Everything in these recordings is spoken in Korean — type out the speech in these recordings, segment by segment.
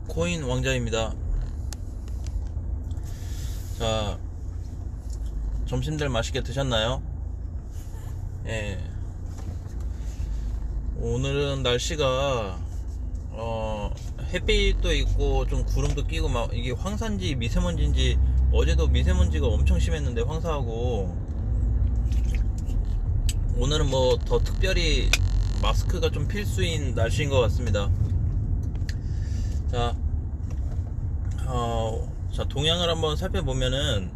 코인 왕자입니다. 자, 점심들 맛있게 드셨나요? 예. 오늘은 날씨가 햇빛도 있고 좀 구름도 끼고 막 이게 황사인지 미세먼지인지, 어제도 미세먼지가 엄청 심했는데 황사하고, 오늘은 뭐 더 특별히 마스크가 좀 필수인 날씨인 것 같습니다. 자, 동향을 한번 살펴보면은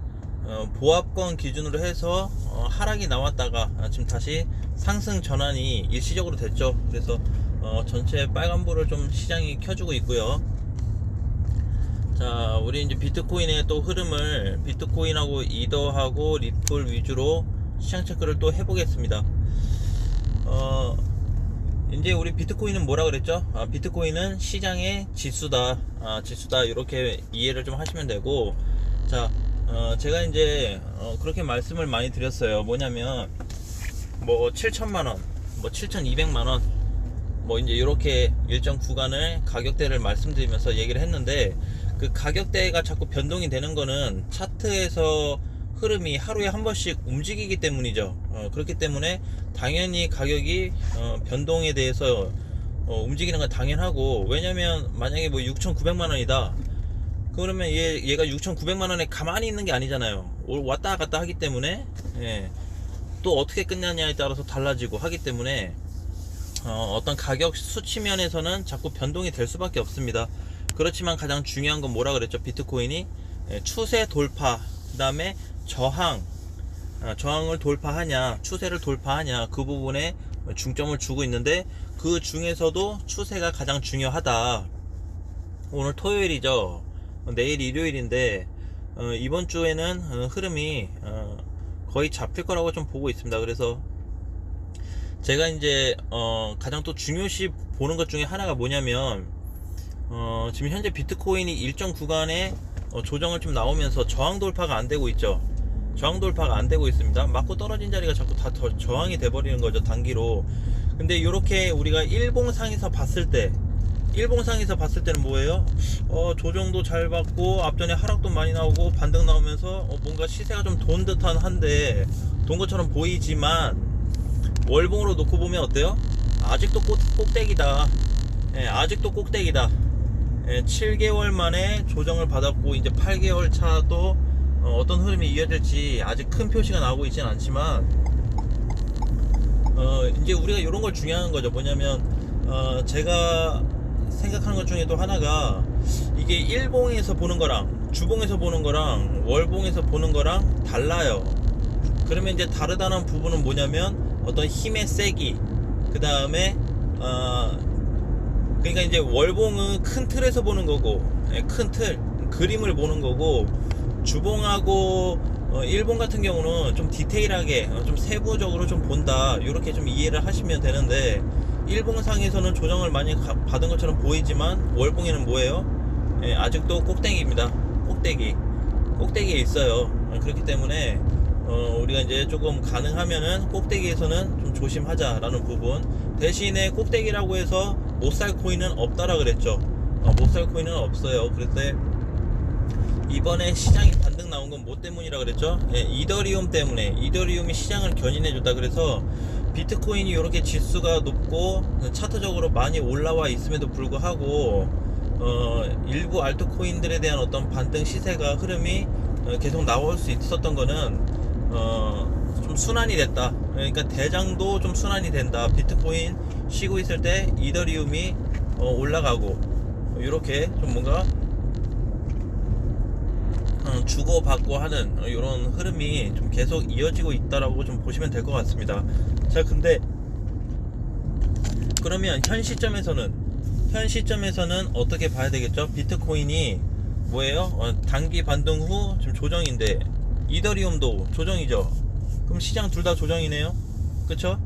보합권 기준으로 해서 하락이 나왔다가 지금 다시 상승 전환이 일시적으로 됐죠. 그래서 전체 빨간불을 좀 시장이 켜주고 있고요. 자, 우리 이제 비트코인의 또 흐름을 비트코인하고 이더하고 리플 위주로 시장 체크를 또 해보겠습니다. 이제 우리 비트코인은 뭐라 그랬죠? 비트코인은 시장의 지수다. 지수다. 이렇게 이해를 좀 하시면 되고, 자, 제가 이제 그렇게 말씀을 많이 드렸어요. 뭐냐면 뭐 7천만원, 뭐 7,200만원, 뭐 이제 이렇게 일정 구간을 가격대를 말씀드리면서 얘기를 했는데, 그 가격대가 자꾸 변동이 되는 거는 차트에서 흐름이 하루에 한 번씩 움직이기 때문이죠. 그렇기 때문에 당연히 가격이 변동에 대해서 움직이는 건 당연하고, 왜냐면 만약에 뭐 6,900만원이다 그러면 얘가 6,900만원에 가만히 있는 게 아니잖아요. 왔다 갔다 하기 때문에, 예, 또 어떻게 끝나냐에 따라서 달라지고 하기 때문에 어떤 가격 수치면에서는 자꾸 변동이 될 수밖에 없습니다. 그렇지만 가장 중요한 건 뭐라 그랬죠? 비트코인이 추세 돌파, 그 다음에 저항을 돌파하냐, 추세를 돌파하냐, 그 부분에 중점을 주고 있는데, 그 중에서도 추세가 가장 중요하다. 오늘 토요일이죠. 내일 일요일인데 이번 주에는 흐름이 거의 잡힐 거라고 좀 보고 있습니다. 그래서 제가 이제 가장 또 중요시 보는 것 중에 하나가 뭐냐면, 지금 현재 비트코인이 일정 구간에 조정을 좀 나오면서 저항 돌파가 안 되고 있죠. 저항 돌파가 안 되고 있습니다. 맞고 떨어진 자리가 자꾸 다 저항이 돼 버리는 거죠, 단기로. 근데 이렇게 우리가 일봉상에서 봤을 때는 뭐예요? 조정도 잘 받고 앞전에 하락도 많이 나오고 반등 나오면서 뭔가 시세가 좀 돈 듯한 한데, 돈 것처럼 보이지만 월봉으로 놓고 보면 어때요? 아직도 꼭대기다. 예, 아직도 꼭대기다. 예, 7개월 만에 조정을 받았고, 이제 8개월 차도 어떤 흐름이 이어질지 아직 큰 표시가 나오고 있지는 않지만, 이제 우리가 이런 걸 중요한 거죠. 뭐냐면 제가 생각하는 것 중에 또 하나가, 이게 일봉에서 보는 거랑 주봉에서 보는 거랑 월봉에서 보는 거랑 달라요. 그러면 이제 다르다는 부분은 뭐냐면 어떤 힘의 세기, 그 다음에 그러니까 이제 월봉은 큰 틀에서 보는 거고, 큰 틀 그림을 보는 거고, 주봉하고 일본 같은 경우는 좀 디테일하게 좀 세부적으로 좀 본다, 이렇게 좀 이해를 하시면 되는데, 일봉상에서는 조정을 많이 받은 것처럼 보이지만 월봉에는 뭐예요? 아직도 꼭대기입니다. 꼭대기에 있어요. 그렇기 때문에 우리가 이제 조금 가능하면은 꼭대기에서는 좀 조심하자라는 부분. 대신에 꼭대기라고 해서 못 살 코인은 없다라 그랬죠. 못 살 코인은 없어요. 그런데 이번에 시장이 반등 나온 건 뭐 때문이라 그랬죠? 이더리움 때문에. 이더리움이 시장을 견인해 줬다. 그래서 비트코인이 이렇게 지수가 높고 차트적으로 많이 올라와 있음에도 불구하고 일부 알트코인들에 대한 어떤 반등 시세가 흐름이 계속 나올 수 있었던 거는 좀 순환이 됐다. 그러니까 대장도 좀 순환이 된다. 비트코인 쉬고 있을 때 이더리움이 올라가고, 이렇게 좀 뭔가 주고받고 하는 이런 흐름이 좀 계속 이어지고 있다라고 좀 보시면 될 것 같습니다. 자, 근데 그러면 현 시점에서는 어떻게 봐야 되겠죠? 비트코인이 뭐예요? 단기 반등 후 지금 조정인데, 이더리움도 조정이죠. 그럼 시장 둘 다 조정이네요. 그쵸?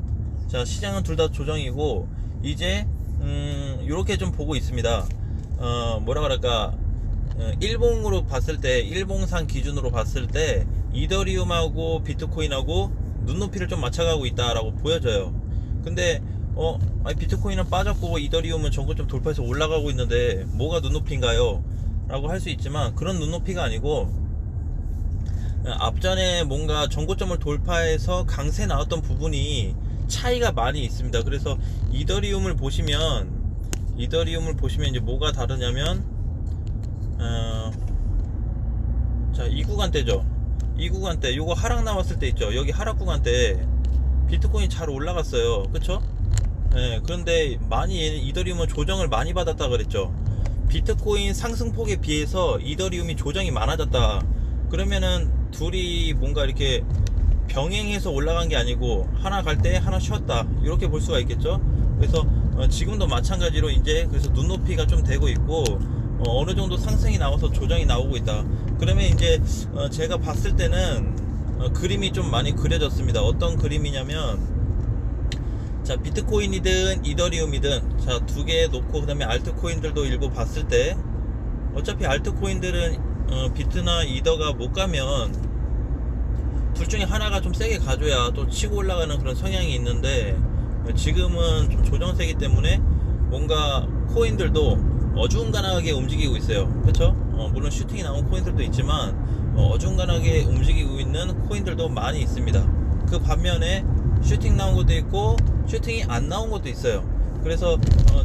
자, 시장은 둘 다 조정이고, 이제 요렇게 좀 보고 있습니다. 뭐라 그럴까, 일봉으로 봤을 때, 일봉상 기준으로 봤을 때 이더리움하고 비트코인하고 눈높이를 좀 맞춰가고 있다라고 보여져요. 근데 아니 비트코인은 빠졌고 이더리움은 전고점 돌파해서 올라가고 있는데 뭐가 눈높이인가요? 라고 할 수 있지만 그런 눈높이가 아니고 앞전에 뭔가 전고점을 돌파해서 강세 나왔던 부분이 차이가 많이 있습니다. 그래서 이더리움을 보시면 이제 뭐가 다르냐면 자, 이 구간대죠. 이 구간대 요거 하락 나왔을 때 있죠. 여기 하락 구간대 비트코인 잘 올라갔어요. 그쵸? 그런데 이더리움은 조정을 많이 받았다 그랬죠. 비트코인 상승폭에 비해서 이더리움이 조정이 많아졌다. 그러면은 둘이 뭔가 이렇게 병행해서 올라간 게 아니고 하나 갈 때 하나 쉬었다, 이렇게 볼 수가 있겠죠. 그래서 지금도 마찬가지로 이제 그래서 눈높이가 좀 되고 있고 어느 정도 상승이 나와서 조정이 나오고 있다. 그러면 이제 제가 봤을 때는 그림이 좀 많이 그려졌습니다. 어떤 그림이냐면, 자, 비트코인이든 이더리움이든 자, 두 개 놓고 그 다음에 알트코인들도 일부 봤을 때 어차피 알트코인들은 비트나 이더가 못 가면 둘 중에 하나가 좀 세게 가줘야 또 치고 올라가는 그런 성향이 있는데, 지금은 좀 조정세기 때문에 뭔가 코인들도 어중간하게 움직이고 있어요. 그렇죠? 물론 슈팅이 나온 코인들도 있지만 어중간하게 움직이고 있는 코인들도 많이 있습니다. 그 반면에 슈팅 나온 것도 있고 슈팅이 안 나온 것도 있어요. 그래서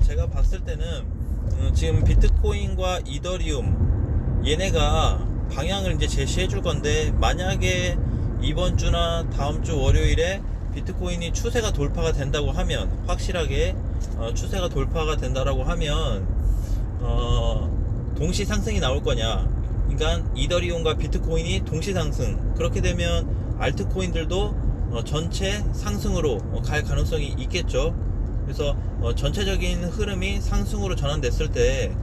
제가 봤을 때는 지금 비트코인과 이더리움 얘네가 방향을 이제 제시해 줄 건데, 만약에 이번 주나 다음 주 월요일에 비트코인이 추세가 돌파가 된다고 하면, 확실하게 추세가 돌파가 된다라고 하면 동시 상승이 나올 거냐, 그러니까 이더리움과 비트코인이 동시 상승, 그렇게 되면 알트코인들도 전체 상승으로 갈 가능성이 있겠죠. 그래서 전체적인 흐름이 상승으로 전환됐을 때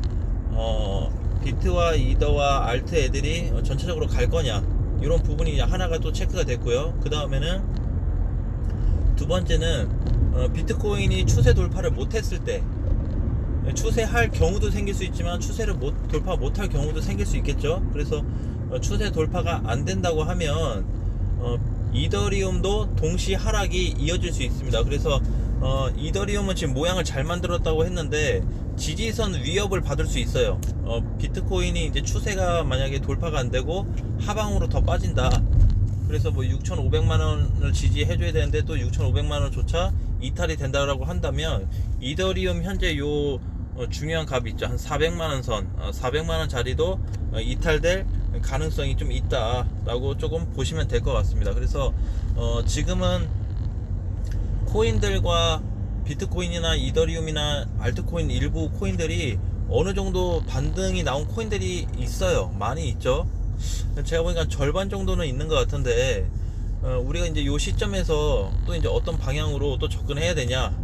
비트와 이더와 알트 애들이 전체적으로 갈 거냐, 이런 부분이 하나가 또 체크가 됐고요. 그 다음에는 두 번째는 비트코인이 추세 돌파를 못했을 때, 추세할 경우도 생길 수 있지만 추세를 돌파 못할 경우도 생길 수 있겠죠. 그래서 추세 돌파가 안 된다고 하면 이더리움도 동시 하락이 이어질 수 있습니다. 그래서 이더리움은 지금 모양을 잘 만들었다고 했는데 지지선 위협을 받을 수 있어요. 비트코인이 이제 추세가 만약에 돌파가 안 되고 하방으로 더 빠진다, 그래서 뭐 6,500만원을 지지해줘야 되는데 또 6,500만원조차 이탈이 된다라고 한다면, 이더리움 현재 요 중요한 값이 있죠. 한 400만원 선, 400만원 자리도 이탈될 가능성이 좀 있다라고 조금 보시면 될 것 같습니다. 그래서 지금은 코인들과 비트코인이나 이더리움이나 알트코인 일부 코인들이 어느 정도 반등이 나온 코인들이 있어요. 많이 있죠. 제가 보니까 절반 정도는 있는 것 같은데, 우리가 이제 요 시점에서 또 이제 어떤 방향으로 또 접근해야 되냐,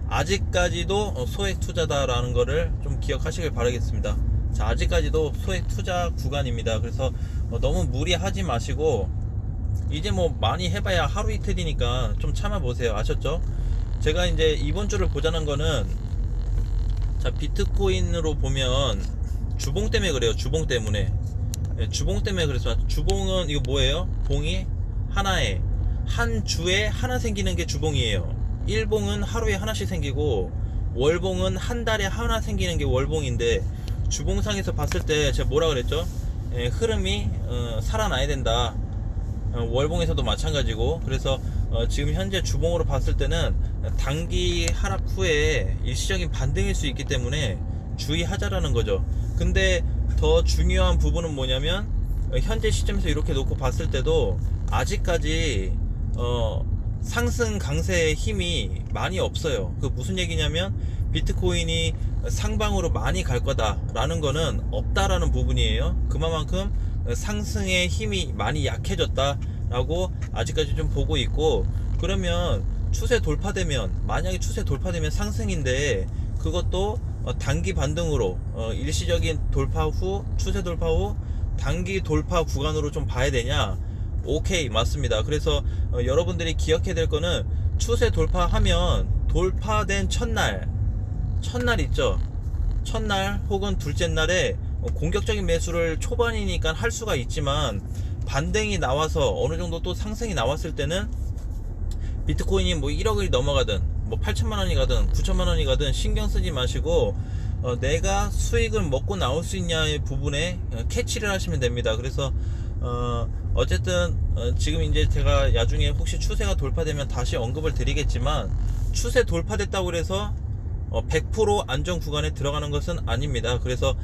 아직까지도 소액 투자다라는 거를 좀 기억하시길 바라겠습니다. 자, 아직까지도 소액 투자 구간입니다. 그래서 너무 무리하지 마시고, 이제 뭐 많이 해봐야 하루 이틀이니까 좀 참아보세요. 아셨죠? 제가 이제 이번 주를 보자는 거는, 자, 비트코인으로 보면 주봉 때문에 그래요. 주봉 때문에. 주봉 때문에 그래서, 주봉은 이거 뭐예요? 봉이 하나에, 한 주에 하나 생기는 게 주봉이에요. 일봉은 하루에 하나씩 생기고 월봉은 한 달에 하나 생기는 게 월봉인데, 주봉상에서 봤을 때 제가 뭐라 그랬죠? 흐름이 살아나야 된다. 월봉에서도 마찬가지고. 그래서 지금 현재 주봉으로 봤을 때는 단기 하락 후에 일시적인 반등일 수 있기 때문에 주의하자라는 거죠. 근데 더 중요한 부분은 뭐냐면, 현재 시점에서 이렇게 놓고 봤을 때도 아직까지 상승 강세의 힘이 많이 없어요. 그 무슨 얘기냐면, 비트코인이 상방으로 많이 갈 거다라는 거는 없다라는 부분이에요. 그만큼 상승의 힘이 많이 약해졌다라고 아직까지 좀 보고 있고, 그러면 추세 돌파되면, 만약에 추세 돌파되면 상승인데 그것도 단기 반등으로 일시적인 돌파 후, 추세 돌파 후 단기 돌파 구간으로 좀 봐야 되냐? 오케이, 맞습니다. 그래서 여러분들이 기억해야 될 거는, 추세 돌파하면 돌파된 첫날 있죠. 첫날 혹은 둘째 날에 공격적인 매수를 초반이니까 할 수가 있지만, 반등이 나와서 어느 정도 또 상승이 나왔을 때는 비트코인이 뭐 1억이 넘어가든 뭐 8천만 원이 가든 9천만 원이 가든 신경 쓰지 마시고 내가 수익을 먹고 나올 수 있냐의 부분에 캐치를 하시면 됩니다. 그래서 어쨌든 지금 이제 제가 나중에 혹시 추세가 돌파되면 다시 언급을 드리겠지만, 추세 돌파됐다고 해서 100% 안전 구간에 들어가는 것은 아닙니다. 그래서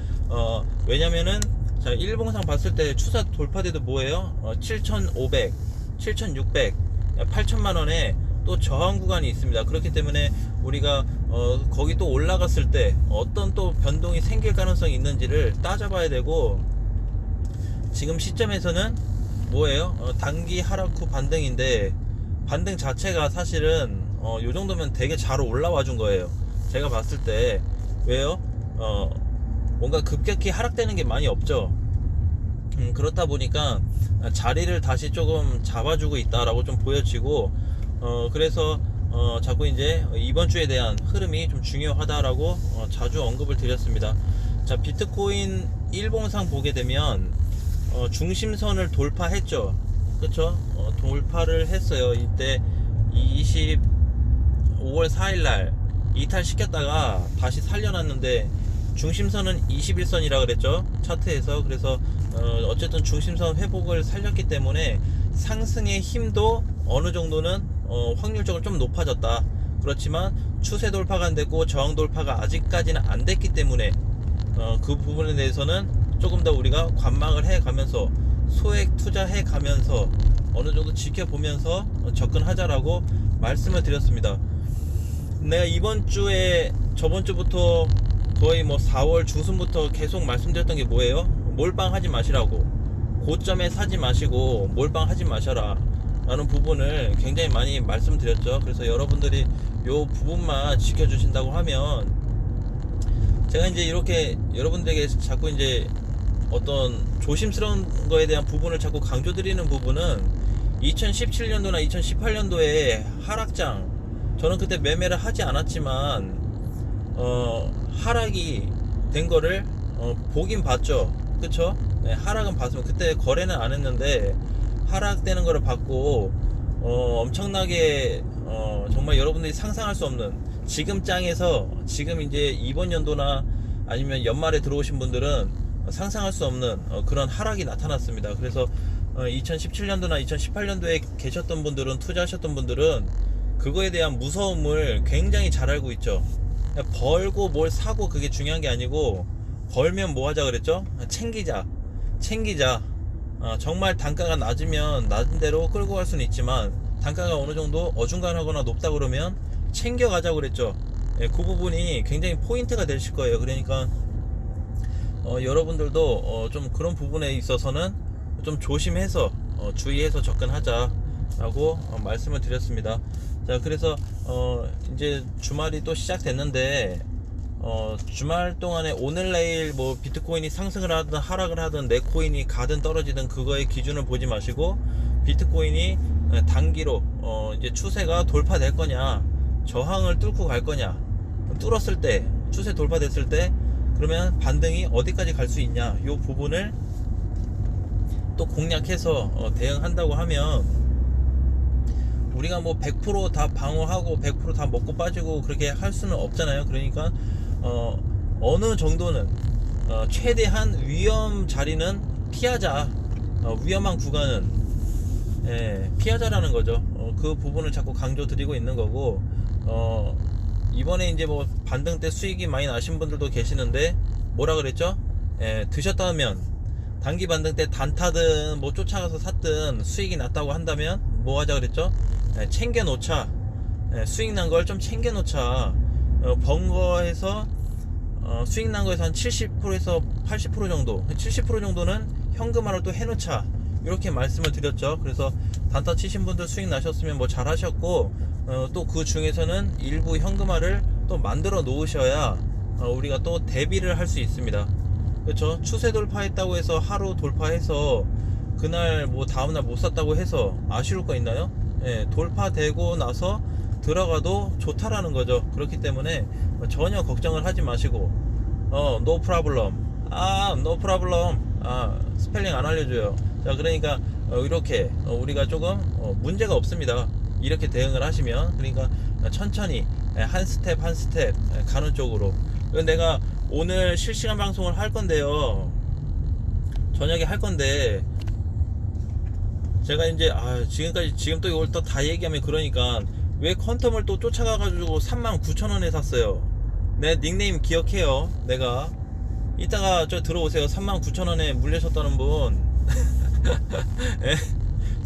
왜냐면은 자, 일봉상 봤을 때 추세 돌파돼도 뭐예요? 7,500, 7,600, 8천만 원에 또 저항 구간이 있습니다. 그렇기 때문에 우리가 거기 또 올라갔을 때 어떤 또 변동이 생길 가능성이 있는지를 따져봐야 되고, 지금 시점에서는 뭐예요? 단기 하락 후 반등인데, 반등 자체가 사실은 요 정도면 되게 잘 올라와 준 거예요. 제가 봤을 때. 왜요? 뭔가 급격히 하락되는 게 많이 없죠. 그렇다 보니까 자리를 다시 조금 잡아주고 있다라고 좀 보여지고, 그래서 자꾸 이제 이번 주에 대한 흐름이 좀 중요하다라고 자주 언급을 드렸습니다. 자, 비트코인 일봉상 보게 되면 중심선을 돌파했죠. 그쵸? 돌파를 했어요. 이때 25월 4일날 이탈시켰다가 다시 살려놨는데, 중심선은 21선이라 그랬죠, 차트에서. 그래서 어쨌든 중심선 회복을 살렸기 때문에 상승의 힘도 어느 정도는 확률적으로 좀 높아졌다. 그렇지만 추세 돌파가 안 됐고 저항 돌파가 아직까지는 안 됐기 때문에 그 부분에 대해서는 조금 더 우리가 관망을 해 가면서, 소액 투자해 가면서 어느 정도 지켜보면서 접근하자라고 말씀을 드렸습니다. 내가 이번 주에 저번 주부터 거의 뭐 4월 중순부터 계속 말씀드렸던 게 뭐예요? 몰빵하지 마시라고, 고점에 사지 마시고 몰빵하지 마셔라 라는 부분을 굉장히 많이 말씀드렸죠. 그래서 여러분들이 요 부분만 지켜주신다고 하면, 제가 이제 이렇게 여러분들에게 자꾸 이제 어떤 조심스러운 거에 대한 부분을 자꾸 강조드리는 부분은, 2017년도나 2018년도에 하락장, 저는 그때 매매를 하지 않았지만 하락이 된 거를 보긴 봤죠. 그쵸? 네, 하락은 봤으면, 그때 거래는 안 했는데 하락되는 거를 봤고, 엄청나게 정말 여러분들이 상상할 수 없는, 지금 짱에서 지금 이제 이번 연도나 아니면 연말에 들어오신 분들은 상상할 수 없는 그런 하락이 나타났습니다. 그래서 2017년도나 2018년도에 계셨던 분들은, 투자하셨던 분들은 그거에 대한 무서움을 굉장히 잘 알고 있죠. 벌고 뭘 사고 그게 중요한 게 아니고, 벌면 뭐 하자 그랬죠? 챙기자. 정말 단가가 낮으면 낮은 대로 끌고 갈 수는 있지만, 단가가 어느 정도 어중간하거나 높다 그러면 챙겨가자고 그랬죠. 그 부분이 굉장히 포인트가 되실 거예요. 그러니까 여러분들도 좀 그런 부분에 있어서는 좀 조심해서 주의해서 접근하자라고 말씀을 드렸습니다. 자, 그래서 이제 주말이 또 시작됐는데, 주말 동안에 오늘 내일 뭐 비트코인이 상승을 하든 하락을 하든 내 코인이 가든 떨어지든 그거의 기준을 보지 마시고, 비트코인이 단기로 이제 추세가 돌파될 거냐, 저항을 뚫고 갈 거냐, 뚫었을 때, 추세 돌파됐을 때 그러면 반등이 어디까지 갈 수 있냐, 이 부분을 또 공략해서 대응한다고 하면, 우리가 뭐 100% 방어하고 100% 먹고 빠지고 그렇게 할 수는 없잖아요. 그러니까 어느 정도는 최대한 위험 자리는 피하자, 위험한 구간은 피하자라는 거죠. 그 부분을 자꾸 강조 드리고 있는 거고, 이번에 이제 뭐 반등 때 수익이 많이 나신 분들도 계시는데, 뭐라 그랬죠? 드셨다면, 단기 반등 때 단타든 뭐 쫓아가서 샀든 수익이 났다고 한다면 뭐 하자 그랬죠? 챙겨 놓자. 수익 난 걸 좀 챙겨 놓자. 번거해서 수익 난 거에서 한 70%에서 80% 정도, 70% 정도는 현금화를 또 해놓자, 이렇게 말씀을 드렸죠. 그래서 단타 치신 분들 수익 나셨으면 뭐 잘 하셨고, 또 그 중에서는 일부 현금화를 또 만들어 놓으셔야 우리가 또 대비를 할 수 있습니다. 그렇죠? 추세 돌파했다고 해서 하루 돌파해서 그날 뭐 다음날 못 샀다고 해서 아쉬울 거 있나요? 돌파되고 나서 들어가도 좋다라는 거죠. 그렇기 때문에 전혀 걱정을 하지 마시고, no problem. no problem. 스펠링 안 알려줘요. 자, 그러니까 이렇게 우리가 조금 문제가 없습니다. 이렇게 대응을 하시면. 그러니까 천천히 한 스텝 한 스텝 가는 쪽으로. 내가 오늘 실시간 방송을 할 건데요, 저녁에 할 건데, 제가 이제 지금까지 지금 또 이걸 또 다 얘기하면 그러니까, 왜 퀀텀을 또 쫓아가가지고 39,000원에 샀어요. 내 닉네임 기억해요. 내가 이따가 저 들어오세요. 39,000원에 물려셨다는 분. 예?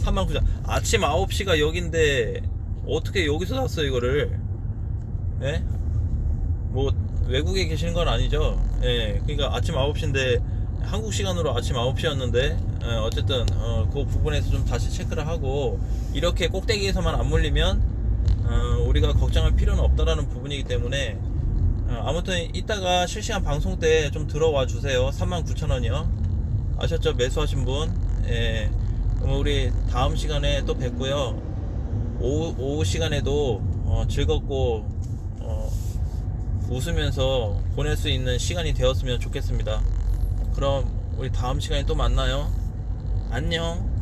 39,000원. 아침 9시가 여긴데 어떻게 여기서 샀어요 이거를? 예? 뭐 외국에 계시는 건 아니죠? 예. 그러니까 아침 9시인데 한국 시간으로 아침 9시였는데, 어쨌든 그 부분에서 좀 다시 체크를 하고, 이렇게 꼭대기에서만 안 물리면 우리가 걱정할 필요는 없다라는 부분이기 때문에, 아무튼 이따가 실시간 방송 때 좀 들어와 주세요. 39,000원이요. 아셨죠? 매수하신 분. 예. 그럼 우리 다음 시간에 또 뵙고요. 오후 시간에도 즐겁고 웃으면서 보낼 수 있는 시간이 되었으면 좋겠습니다. 그럼 우리 다음 시간에 또 만나요. 안녕.